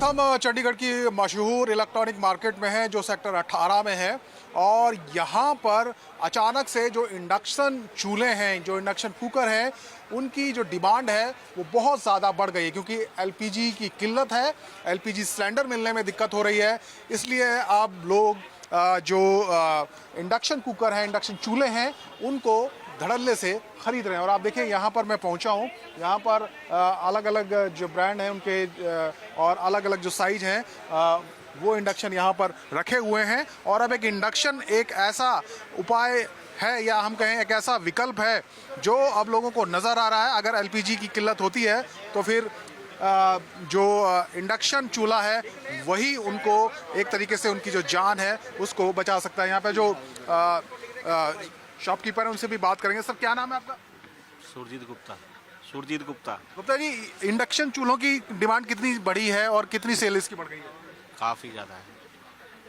हम चंडीगढ़ की मशहूर इलेक्ट्रॉनिक मार्केट में हैं जो सेक्टर 18 में है और यहाँ पर अचानक से जो इंडक्शन चूल्हे हैं, जो इंडक्शन कुकर हैं, उनकी जो डिमांड है वो बहुत ज़्यादा बढ़ गई है क्योंकि एलपीजी की किल्लत है, एलपीजी सिलेंडर मिलने में दिक्कत हो रही है। इसलिए अब लोग जो इंडक्शन कुकर हैं, इंडक्शन चूल्हे हैं, उनको धड़ल्ले से ख़रीद रहे हैं। और आप देखिए यहाँ पर मैं पहुँचा हूँ, यहाँ पर अलग अलग जो ब्रांड हैं उनके और अलग अलग जो साइज हैं वो इंडक्शन यहाँ पर रखे हुए हैं। और अब एक इंडक्शन एक ऐसा उपाय है या हम कहें एक ऐसा विकल्प है जो अब लोगों को नज़र आ रहा है। अगर एलपीजी की किल्लत होती है तो फिर जो इंडक्शन चूल्हा है वही उनको एक तरीके से उनकी जो जान है उसको बचा सकता है। यहाँ पे जो शॉपकीपर है उनसे भी बात करेंगे। सर क्या नाम है आपका? सुरजीत गुप्ता। सुरजीत गुप्ता। गुप्ता जी, इंडक्शन चूल्हों की डिमांड कितनी बढ़ी है और कितनी सेल इसकी बढ़ गई है? काफ़ी ज़्यादा है,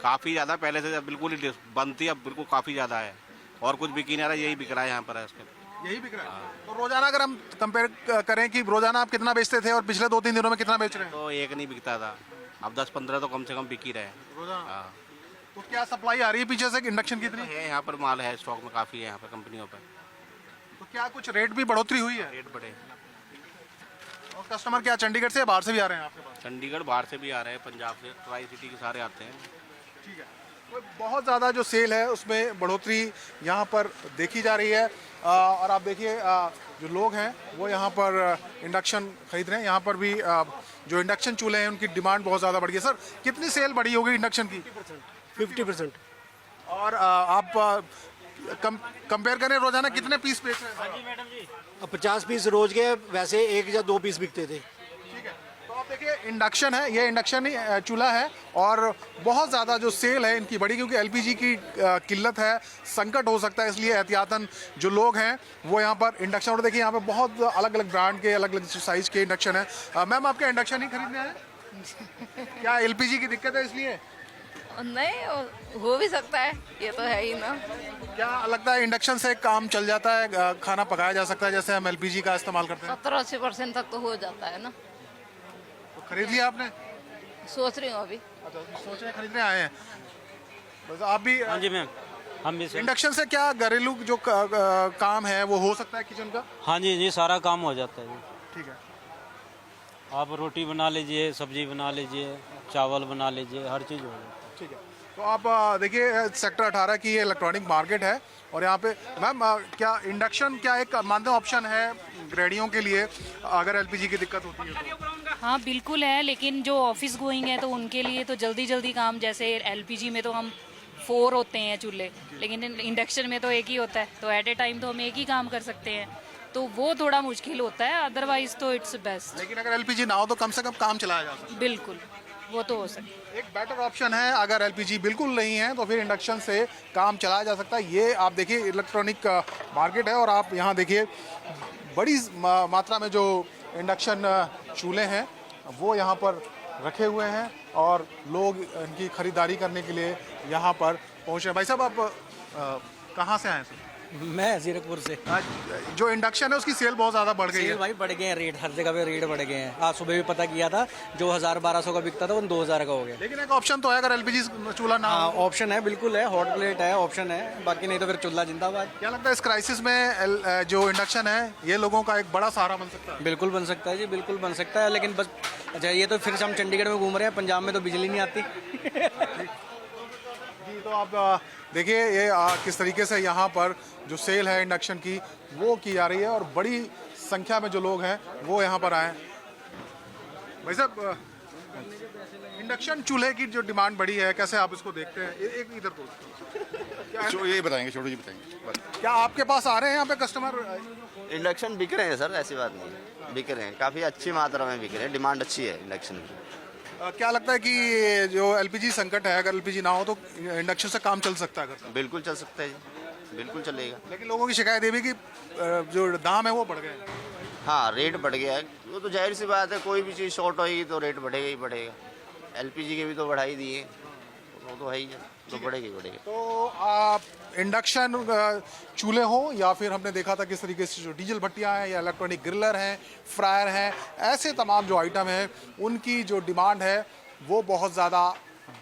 काफ़ी ज़्यादा। पहले से बिल्कुल ही बंद थी, अब बिल्कुल काफ़ी ज़्यादा है और कुछ बिक ही नहीं रहा, यही बिक रहा है यहाँ पर है उसके। यही बिक रहा है। तो रोजाना अगर हम कंपेयर करें कि रोजाना आप कितना बेचते थे और पिछले 2-3 दिनों में कितना बेच रहे हैं? तो एक नहीं बिकता था, अब 10-15 तो कम से कम बिक ही रहे हैं रोजाना। हाँ। तो क्या सप्लाई आ रही है पीछे से इंडक्शन की इतनी? है यहाँ पर माल है, स्टॉक में काफ़ी है यहाँ पर कंपनियों पर। तो क्या कुछ रेट भी बढ़ोतरी हुई है? रेट बढ़े। और कस्टमर क्या चंडीगढ़ से या बाहर से भी आ रहे हैं आपके पास? चंडीगढ़ बाहर से भी आ रहे हैं, पंजाब से, ट्राई सिटी के सारे आते हैं। ठीक है। तो बहुत ज़्यादा जो सेल है उसमें बढ़ोतरी यहाँ पर देखी जा रही है। और आप देखिए जो लोग हैं वो यहाँ पर इंडक्शन खरीद रहे हैं। यहाँ पर भी जो इंडक्शन चूल्हे हैं उनकी डिमांड बहुत ज़्यादा बढ़ी है। सर कितनी सेल बढ़ी होगी इंडक्शन की? 50%। और आप कंपेयर करें रोजाना कितने पीस बेच रहे हैं? हाँ जी मैडम जी। अब 50 पीस रोज के, वैसे 1 या 2 पीस बिकते थे। ठीक है। तो आप देखिए इंडक्शन है, ये इंडक्शन ही चूल्हा है और बहुत ज़्यादा जो सेल है इनकी बढ़ी क्योंकि एलपीजी की किल्लत है, संकट हो सकता है, इसलिए एहतियातन जो लोग हैं वो यहाँ पर इंडक्शन। और देखिए यहाँ पे बहुत अलग अलग ब्रांड के, अलग अलग साइज़ के इंडक्शन है। मैम आपके इंडक्शन ही खरीदने हैं? क्या एलपीजी की दिक्कत है इसलिए? नहीं, हो भी सकता है, ये तो है ही ना। क्या लगता है इंडक्शन से काम चल जाता है, खाना पकाया जा सकता है जैसे हम एलपीजी का इस्तेमाल करते हैं? 70-80% तक तो हो जाता है ना। तो खरीद लिया आपने? सोच रही हूँ अभी। अच्छा, सोच रहे खरीदने आए हैं। बस आप भी? हाँ जी मैम, हम भी सर। इंडक्शन से क्या घरेलू जो काम है वो हो सकता है किचन का? हाँ जी जी, सारा काम हो जाता है जी। ठीक है। आप रोटी बना लीजिए, सब्जी बना लीजिए, चावल बना लीजिए, हर चीज़ हो जाती है। ठीक है। तो आप देखिए सेक्टर 18 की ये इलेक्ट्रॉनिक मार्केट है और यहाँ पे मैम क्या इंडक्शन क्या एक मानदेय ऑप्शन है गृहिणियों के लिए अगर एलपीजी की दिक्कत होती है तो? हाँ बिल्कुल है, लेकिन जो ऑफिस गोइंग है तो उनके लिए तो जल्दी जल्दी काम, जैसे एलपीजी में तो हम 4 होते हैं चूल्हे, लेकिन इंडक्शन में तो एक ही होता है, तो एट ए टाइम तो हम एक ही काम कर सकते हैं, तो वो थोड़ा मुश्किल होता है। अदरवाइज तो इट्स बेस्ट। लेकिन अगर एलपीजी ना हो तो कम से कम काम चलाया जा सकता है। बिल्कुल, वो तो हो सकता है। एक बेटर ऑप्शन है, अगर एलपीजी बिल्कुल नहीं है तो फिर इंडक्शन से काम चलाया जा सकता है। ये आप देखिए इलेक्ट्रॉनिक मार्केट है और आप यहाँ देखिए बड़ी मात्रा में जो इंडक्शन चूल्हे हैं वो यहाँ पर रखे हुए हैं और लोग इनकी ख़रीदारी करने के लिए यहाँ पर पहुँच रहे हैं। भाई साहब आप कहाँ से आए हैं? मैं जीरकपुर से। जो इंडक्शन है उसकी सेल बहुत ज़्यादा बढ़ गई है। सेल भाई बढ़ गए हैं, रेट हर जगह पे रेट बढ़ गए हैं। आज सुबह भी पता किया था, जो 1000-1200 का बिकता था वो 2000 का हो गया। लेकिन एक ऑप्शन तो है अगर एलपीजी चूल्हा ना हाँ हो। ऑप्शन है, बिल्कुल है, हॉट प्लेट है, ऑप्शन है, बाकी नहीं तो फिर चूल्हा जिंदाबाद। क्या लगता है इस क्राइसिस में जो इंडक्शन है ये लोगों का एक बड़ा सहारा बन सकता है? बिल्कुल बन सकता है जी, बिल्कुल बन सकता है, लेकिन बस अच्छा ये तो फिर से हम चंडीगढ़ में घूम रहे हैं, पंजाब में तो बिजली नहीं आती। जी, तो आप देखिए ये किस तरीके से यहाँ पर जो सेल है इंडक्शन की वो की जा रही है और बड़ी संख्या में जो लोग हैं वो यहाँ पर आए। भाई साहब इंडक्शन चूल्हे की जो डिमांड बढ़ी है कैसे आप इसको देखते हैं? एक इधर तो ये बताएंगे, छोटू जी बताएंगे। क्या आपके पास आ रहे हैं यहाँ पे कस्टमर? इंडक्शन बिक रहे हैं सर, ऐसी बात नहीं, बिक रहे हैं, काफ़ी अच्छी मात्रा में बिक रहे हैं, डिमांड अच्छी है इंडक्शन की। क्या लगता है कि जो एलपीजी संकट है, अगर एलपीजी ना हो तो इंडक्शन से काम चल सकता है? अगर बिल्कुल चल सकता है जी, बिल्कुल चलेगा। लेकिन लोगों की शिकायत ये भी कि जो दाम है वो बढ़ गए। हाँ रेट बढ़ गया है, वो तो जाहिर सी बात है, कोई भी चीज़ शॉर्ट होगी तो रेट बढ़ेगा ही बढ़ेगा। एलपीजी के भी तो बढ़ाई दिए, वो तो है ही है, तो बढ़ेगा ही बढ़ेगा। तो आप इंडक्शन चूल्हे हो या फिर हमने देखा था किस तरीके से जो डीजल भट्टियाँ हैं या इलेक्ट्रॉनिक ग्रिलर हैं, फ्रायर हैं, ऐसे तमाम जो आइटम हैं उनकी जो डिमांड है वो बहुत ज़्यादा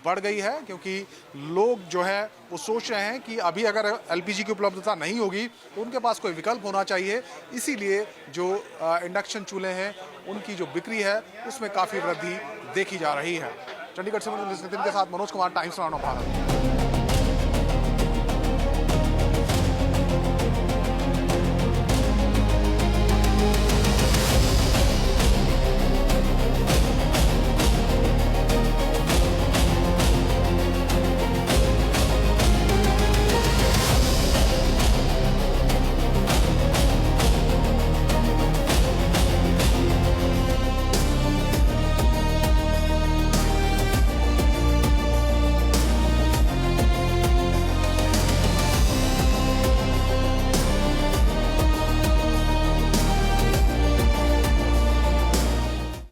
बढ़ गई है, क्योंकि लोग जो है वो सोच रहे हैं कि अभी अगर एलपीजी की उपलब्धता नहीं होगी तो उनके पास कोई विकल्प होना चाहिए। इसीलिए जो इंडक्शन चूल्हे हैं उनकी जो बिक्री है उसमें काफ़ी वृद्धि देखी जा रही है। चंडीगढ़ से नितिन के साथ मनोज कुमार, टाइम्स नाउ भारत।